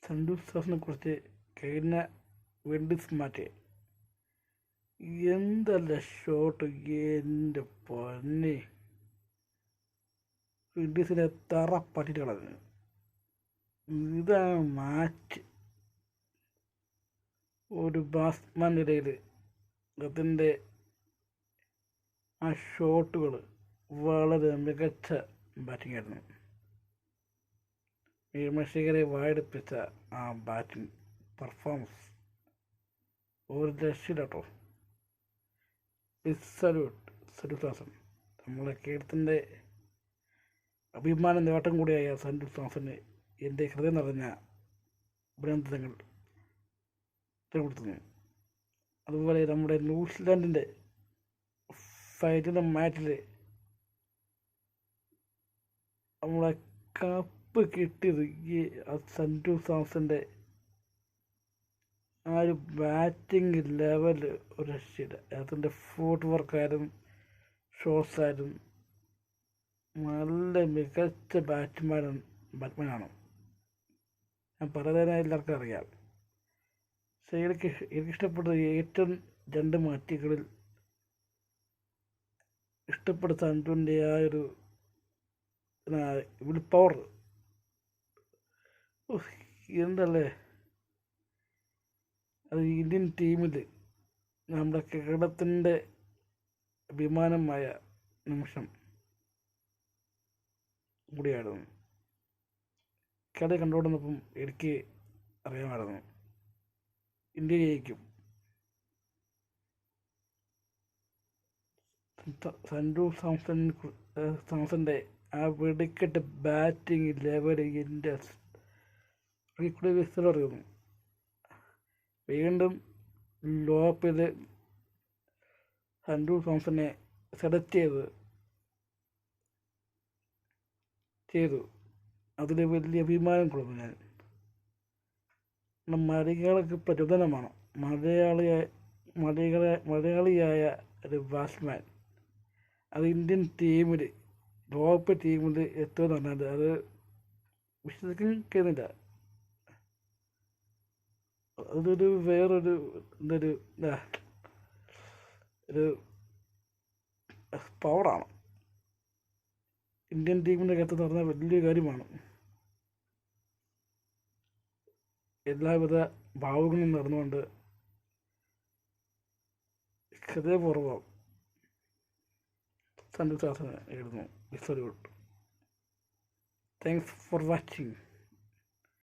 സഞ്ജു സാംസനെ കുറിച്ച് കഴിഞ്ഞ വിൻഡീസ് മാറ്റി എന്തല്ല ഷോട്ട്, എൻ്റെ പൊന്നെ, വിൻഡീസിനെ തറ പറ്റിട്ട് കളഞ്ഞു. ഇതാണ് മാച്ച്. ഒരു ബാറ്റ്സ്മാൻ്റെ ഇടയിൽ അതിൻ്റെ ആ ഷോട്ടുകൾ വളരെ മികച്ച ബാറ്റിംഗ് ആയിരുന്നു. വിമർശകരെ വായടുപ്പിച്ച ആ ബാറ്റിംഗ് പെർഫോമൻസ് ഒരു രക്ഷയില്ല കേട്ടോ. സഞ്ജു സാംസൺ, നമ്മളെ കേരളത്തിൻ്റെ അഭിമാന നേട്ടം കൂടിയായ സഞ്ജു സാംസന് എൻ്റെ ഹൃദയം നിറഞ്ഞ അഭിനന്ദനങ്ങൾ രേഖപ്പെടുത്തുന്നു. അതുപോലെ നമ്മുടെ ന്യൂസിലാൻഡിൻ്റെ ഫൈനൽ മാച്ചിൽ നമ്മളെ കപ്പ് കിട്ടിയത് ഈ സഞ്ജു സാംസൻ്റെ ആ ഒരു ബാറ്റിംഗ് ലെവൽ ഒരു രക്ഷയില്ല. അതിൻ്റെ ഫുട് വർക്കായാലും ഷോട്ട്സായാലും നല്ല മികച്ച ബാറ്റ്മാനാണ്. ഞാൻ പറയുന്നതിന് എല്ലാവർക്കും അറിയാം. പക്ഷേ എനിക്കിഷ്ടപ്പെട്ട ഏറ്റവും രണ്ട് മാറ്റുകളിൽ ഇഷ്ടപ്പെട്ട സഞ്ജുവിൻ്റെ ആ ഒരു വിൽ പവർ എന്തല്ലേ. അത് ഇന്ത്യൻ ടീമിൽ നമ്മുടെ കേരളത്തിൻ്റെ അഭിമാനമായ നിമിഷം കൂടിയായിരുന്നു. കളി കണ്ടുകൊണ്ടിരുന്നപ്പം എനിക്ക് അറിയാമായിരുന്നു ഇന്ത്യ ജയിക്കും. സഞ്ജു സാംസൻ്റെ ആ വെടിക്കെട്ട് ബാറ്റിംഗ് ലെവൽ എൻ്റെ അറിയുന്നു. വീണ്ടും ലോപ്പിൽ സഞ്ജു സാംസനെ സെലക്ട് ചെയ്തു. അതിൽ വലിയ അഭിമാനം കൊടുക്കും ഞാൻ. മലയാളികൾക്ക് പ്രചോദനമാണ്. മലയാളിയായ ഒരു ബാറ്റ്സ്മാൻ അത് ഇന്ത്യൻ ടീമിൽ ടോപ്പ് ടീമിൽ എത്തുമെന്ന് പറഞ്ഞാൽ അത് വിശ്വസിക്കാൻ കഴിയുന്നില്ല. അതൊരു വേറൊരു ഒരു പവറാണ്. ഇന്ത്യൻ ടീമിൻ്റെ അകത്ത് പറഞ്ഞാൽ വലിയൊരു കാര്യമാണ്. എല്ലാവിധ ഭാവങ്ങളും നടന്നുകൊണ്ട് ഹൃദയപൂർവ്വം സഞ്ജു സാംസനെ എഴുതുന്നു. Thanks for watching.